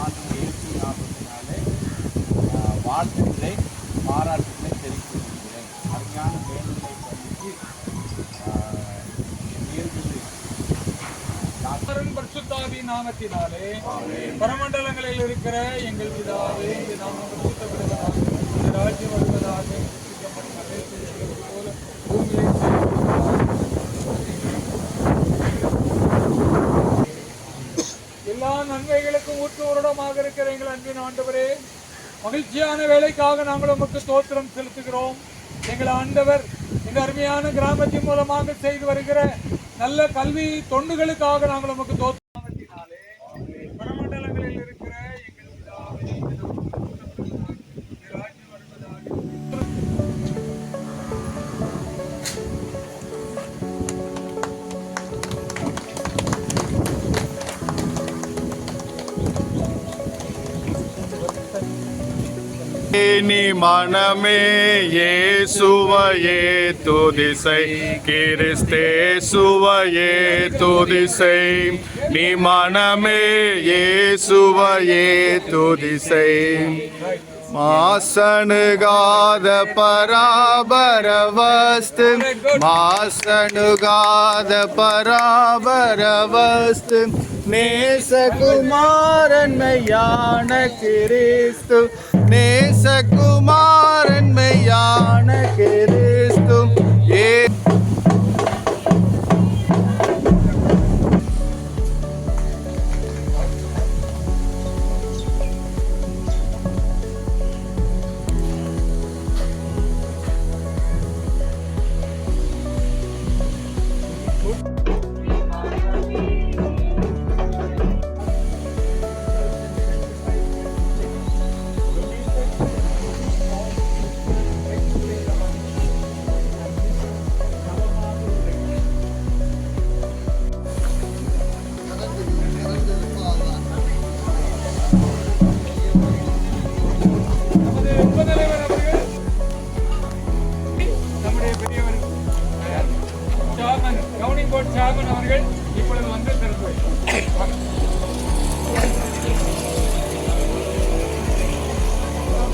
ஆண்டவர் இயேசு நாமத்தினாலே வாழ்த்துக்களை பாராட்டுகளை தெரிவித்துக் கொள்கிறேன். அருமையான வேலைகளை பண்ணிட்டு பரிசுத்தாவி நாமத்தினாலே பரமண்டலங்களில் இருக்கிற எங்கள் பிதாவே, இந்த நாமம் பரிசுத்தப்படுவதாக, இந்த ராஜ்யம் வருவதாக, போல எல்லா நன்மைகளுக்கும் ஊற்றுவருடமாக இருக்கிற எங்கள் அன்பின் ஆண்டவரே, மகிழ்ச்சியான வேலைக்காக நாங்கள் உமக்கு ஸ்தோத்திரம் செலுத்துகிறோம். எங்கள் ஆண்டவர் இந்த அருமையான கிராமத்தின் மூலமாக செய்து வருகிற நல்ல கல்வி தொண்டுகளுக்காக நாங்கள் உமக்கு தோத்திரத்தினாலே பரமண்டலங்களில் இருக்கிற எங்கள் ராஜ்யம் வருவதாக. நீ மனமே இயேசுவையே துதிசை, கிறிஸ்தேசுவையே துதிசை. நீ மனமே இயேசுவையே துதிசை. மாசனுகாத பராபர வஸ்து, மாசனுகாத பராபர வஸ்து. நேசகுமாரன் மெய்யான கிறிஸ்து, நேசகுமாரன் மெய்யான கிறிஸ்து. சாமன் அவர்கள் இப்பொழுது வந்து திறந்து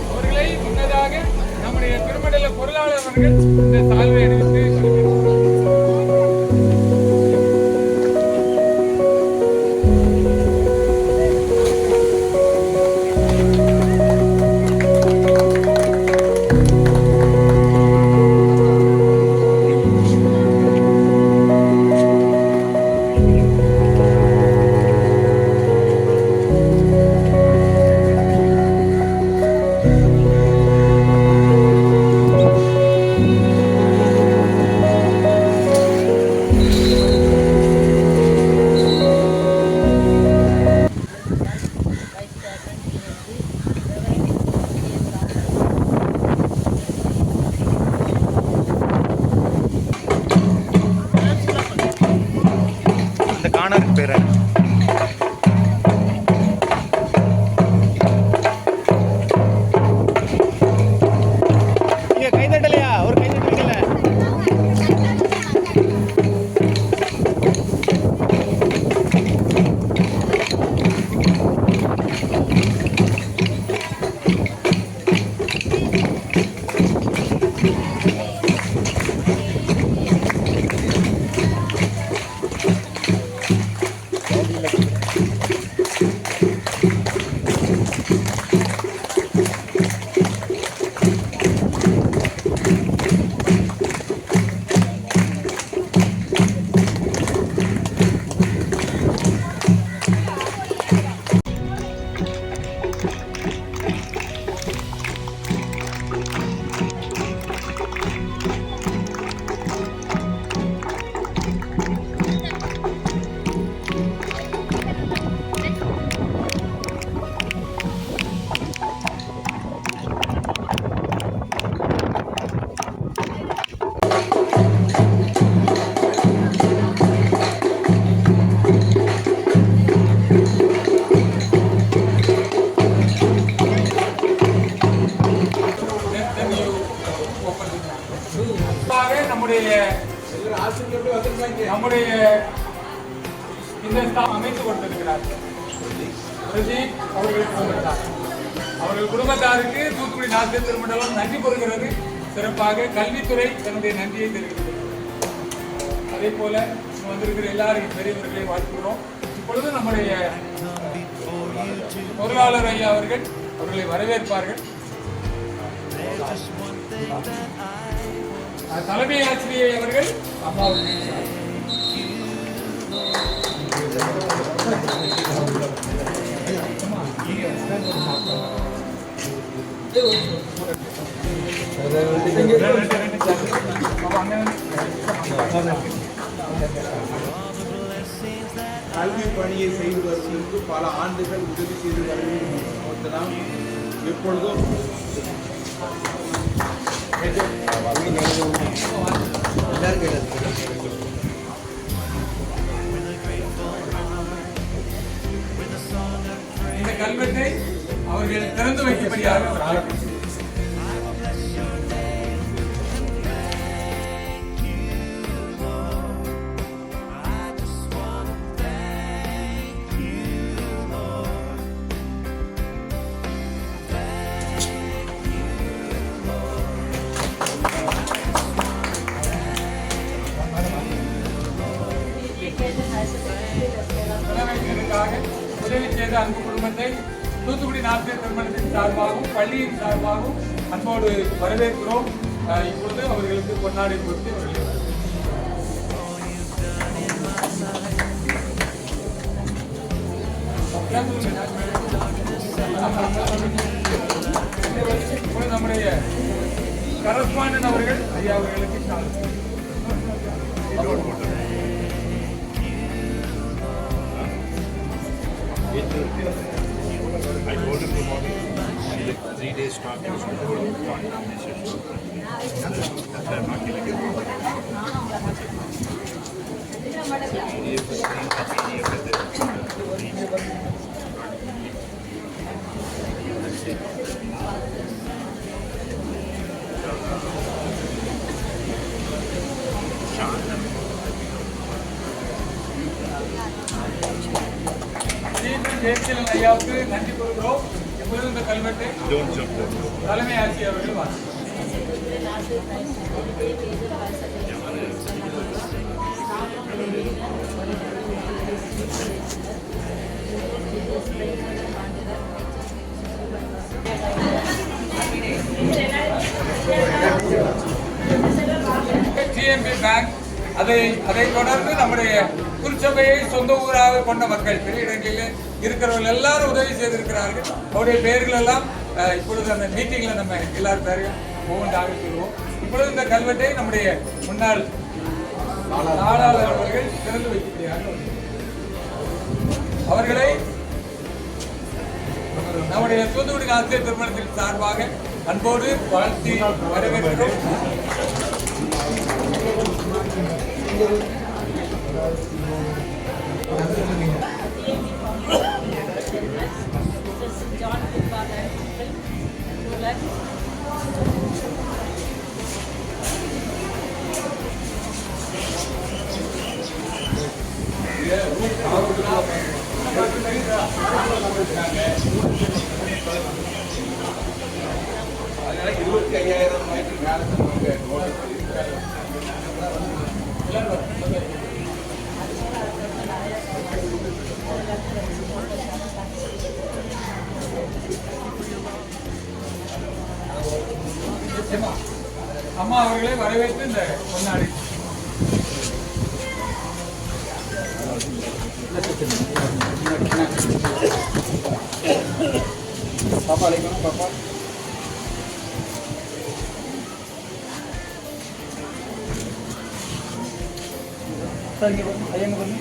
அவர்களை முன்னதாக நம்முடைய திருமண்டல பொருளாளர் அவர்கள் இந்த சால்வை அணிவித்து காணருக்கு பேர கைதட்டலையா? ஒரு கைதட்டல. நம்முடைய இந்த அமைத்து கொடுத்திருக்கிறார். பிரதீப் அவர்கள் குடும்பத்தாருக்கு தூத்துக்குடி நாசிரியர் திருமண்டலம் நன்றி கூறுகிறது. சிறப்பாக கல்வித்துறை தன்னுடைய நன்றியை தெரிவிக்கிறது. அதே போல வந்திருக்கிற எல்லாரையும் பெரியவர்களை வாழ்த்துகிறோம். இப்பொழுது நம்முடைய பொருளாளர் ஐயா அவர்கள் அவர்களை வரவேற்பார்கள். தலைமை ஆசிரியை அவர்கள் அம்மாவுக்கு கல்வி பணியை செய்து வருவதற்கு பல ஆண்டுகள் உதவி செய்து வருவதெல்லாம் எப்பொழுதும் இந்த கல்வெட்டை அவர்கள் திறந்து வைக்கும்படியாக உதவி செய்த அன்பு குடும்பத்தை தூத்துக்குடி நாசிரியர் திருமணத்தின் சார்பாகவும் பள்ளியின் சார்பாகவும் அன்போடு வரவேற்கிறோம். இப்பொழுது அவர்களுக்கு பொன்னாடை கொடுத்து நம்முடைய கரஸ்பாண்டன் அவர்கள் ஐயா அவர்களுக்கு I told him tomorrow, like 3 days talk, he was going to hold conversation. That's why I'm not giving it. Jayaseelan ஐயாவுக்கு நன்றி கூறுகிறோம். எப்பொழுது இந்த கல்வெட்டை தலைமை ஆட்சி அவர்கள் டிஎம்பி பேங்க் அதை தொடர்ந்து நம்முடைய திருச்சபையை சொந்த ஊராக கொண்ட மக்கள் பெரிய இடங்களில் இருக்கிறவர்கள் எல்லாரும் உதவி செய்திருக்கிறார்கள். அவருடைய பெயர்கள் எல்லாம் இப்பொழுது அந்த மீட்டிங்ல நம்ம எல்லாரும் பேரையும் ஒவ்வொன்றாக சொல்லுவோம். இப்பொழுது இந்த கல்வெட்டை நம்முடைய முன்னாள் நாடாளர் அவர்கள் திறந்து வைக்கிறார்கள். அவர்களை நம்முடைய தூத்துக்குடி ஆசிரியர் திருமணத்தின் சார்பாக அன்போடு வாழ்த்தி வரவேற்கிறோம். அதனால 25,000 ரூபாய்க்கு மேலே அம்மா அவர்களை வரவேற்று இந்த கொண்டாடி பாப்பா அழைக்கணும். பாப்பா ஐயங்க பண்ணு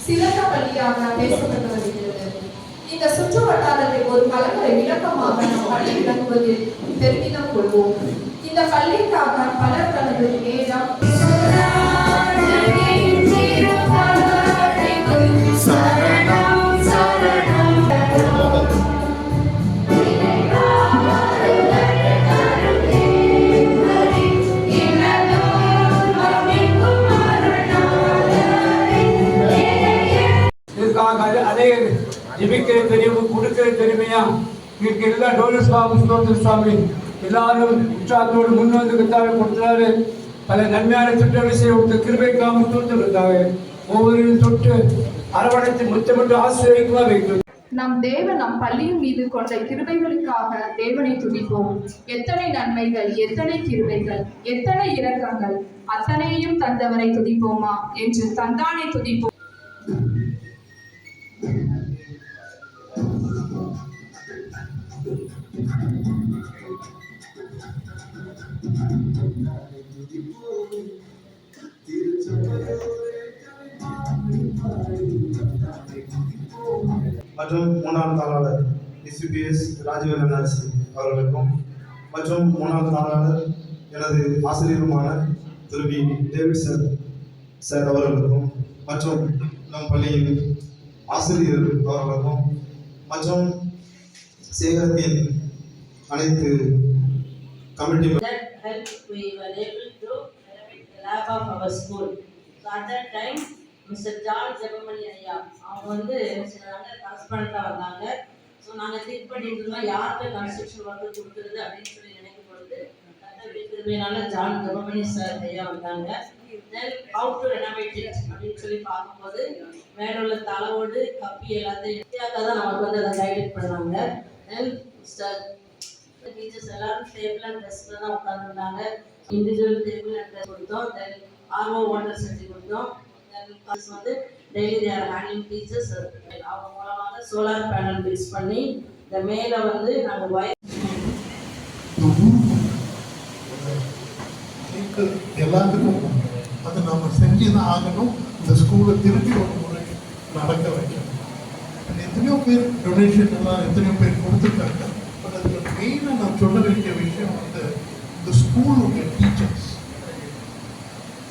சிறந்த பள்ளியாக பேசப்பட்டு வருகிறது. இந்த சுற்று வட்டாரத்தை ஒரு கலங்கரை விளக்கமாக நம் பள்ளி விளங்குவதில் பெருமிதம் கொள்வோம். இந்த பள்ளிக்காக பலர் தனது நேரம் அதே ஜிபிக்கிற தெரிவு கொடுக்கிற தெரிமையா இங்க எல்லா டோலர் சுவாமி எல்லாரும் உற்சாகத்தோடு முன் வந்து கத்தாவை கொடுத்தாரு. பல நன்மையான திட்டங்களை செய்ய கிருபைக்காம தோற்றுருக்காங்க. ஒவ்வொரு தொட்டு அரவணைத்து முத்தமிட்டு ஆசிரியமா வைக்கும். நம் தேவன் நம் பள்ளியின் மீது கொண்ட கிருபைகளுக்காக தேவனை துதிப்போம். எத்தனை நன்மைகள், எத்தனை கிருபைகள், எத்தனை இரக்கங்கள், அத்தனையும் தந்தவரை துதிப்போமா என்று தந்தானை துதிப்போம். மற்றும் முன்னாள் தாளாளர் டிசிபிஎஸ் ராஜவேந்திரன் அரசு அவர்களுக்கும் மற்றும் முன்னாள் தாளாளர் எனது ஆசிரியருமான திருவி டேவிட் சார் அவர்களுக்கும் மற்றும் நம் பள்ளியின் ஆசிரியர் அவர்களுக்கும் மற்றும் சேகரத்தின் அனைத்து committee we were able to renovate the lab of our school. So at that time, Mr. John Jabamani ஐயா அவங்க வந்து சில நாங்கள் கரஸ்பாண்டா வந்தாங்க. ஸோ நாங்கள் திங்க் பண்ணிட்டு இருந்தோம் யாருக்கு கன்ஸ்ட்ரக்ஷன் ஒர்க்கு கொடுக்குறது அப்படின்னு சொல்லி நினைக்கும் பொழுது திரும்பினால ஜான் ஜபமணி சார் ஐயா வந்தாங்க. Then how to renovate it அப்படின்னு சொல்லி பார்க்கும்போது மேல உள்ள தலைவோடு கப்பி எல்லாத்தையும் இந்தியாவுக்காக தான் நமக்கு வந்து அதை கைட் பண்ணாங்க. தென் டீச்சர்ஸ் எல்லாரும் டேபிள் அண்ட் டெஸ்க்ல தான் உட்காந்துருந்தாங்க. இண்டிவிஜுவல் டேபிள் அண்ட் டெஸ்க் கொடுத்தோம். தென் ஆர்ஓ வாட்டர் செஞ்சு கொடுத்தோம். தென் வந்து டெய்லி தேர் ஹேண்ட்லிங் டீச்சர்ஸ் அவங்க மூலமாக சோலார் பேனல் ஃபிக்ஸ் பண்ணி இந்த மேல வந்து நாங்கள் எல்லாத்துக்கும் அதை நம்ம செஞ்சு தான் ஆகணும். இந்த ஸ்கூலை திருப்பி ஒரு முறை நடக்க வைக்கணும். எத்தனையோ பேர் டொனேஷன் எல்லாம் எத்தனையோ பேர் கொடுத்துருக்காங்க. பட் அதில் மெயினாக நான் சொல்ல வேண்டிய விஷயம் வந்து இந்த ஸ்கூலுடைய டீச்சர்ஸ்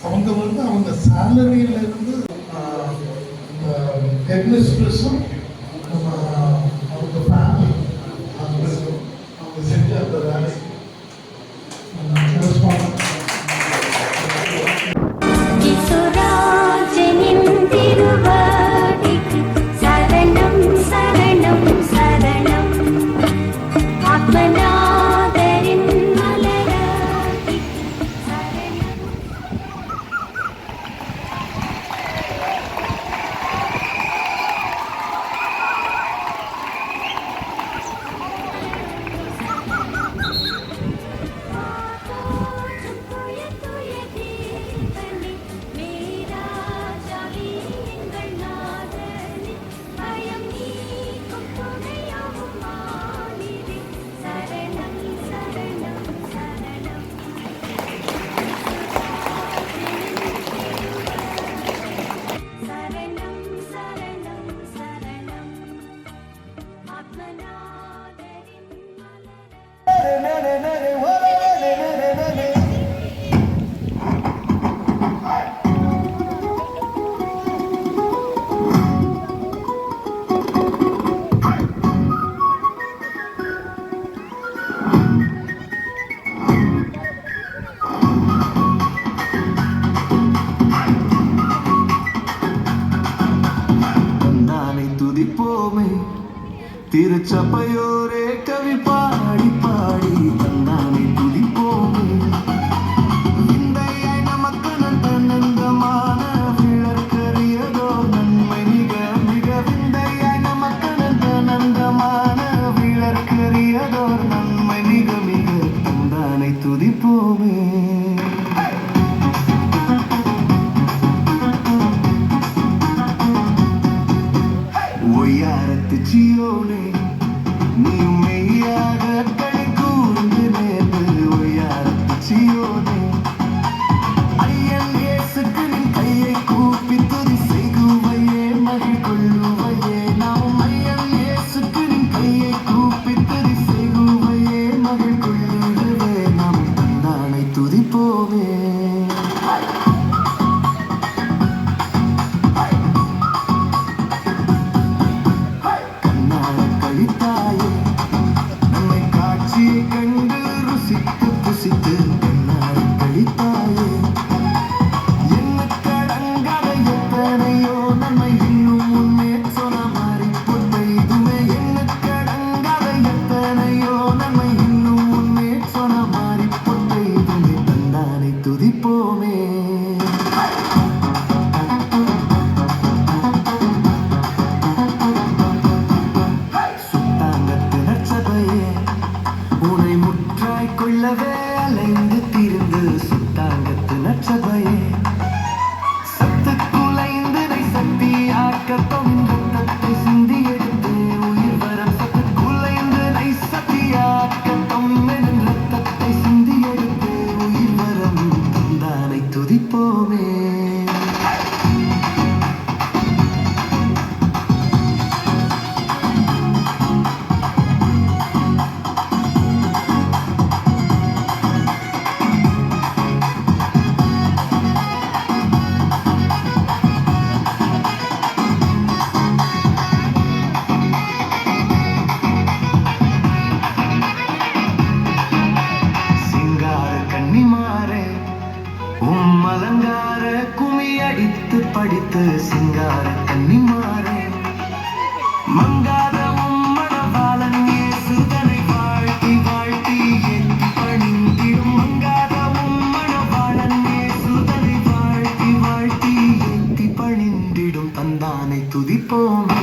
அவங்க வந்து அவங்க சேலரியிலேருந்து ஹெட்மிஸ்ட்ரஸும் நம்ம அவங்க ஃபேமிலி அவங்க செஞ்ச அந்த வேலைக்கு திருச்சபையோரே கவி பாடி பாடி தந்தானை துதிப்போமே. விந்தையாய் நமக்கு நந்தமான விளக்கரியதோ நன்மை மிக மிக விந்தையாய் நமக்கு நந்தமான விளக்கரியதோ நன்மை மிக மிக தந்தானை துதிப்போமே. ஒய்யாரத்து சியோனே நீ மெய்யாக களி கூர்ந்து நேர்ந்து ஒய்யாரத்து சியோனே ஐயன் இயேசுக்கு நீ கைய துதிப்போமே. அலங்கார குமி அடித்து படித்து சிங்கார கன்னிமாரே மங்காத மணவாளன் இயேசுதனை வாழ்த்தி வாழ்த்தி ஏத்தி பணிந்திடும் மங்காத மணவாளன் இயேசுதனை வாழ்த்தி வாழ்த்தி ஏத்தி பணிந்திடும் தந்தானை துதிப்போமே.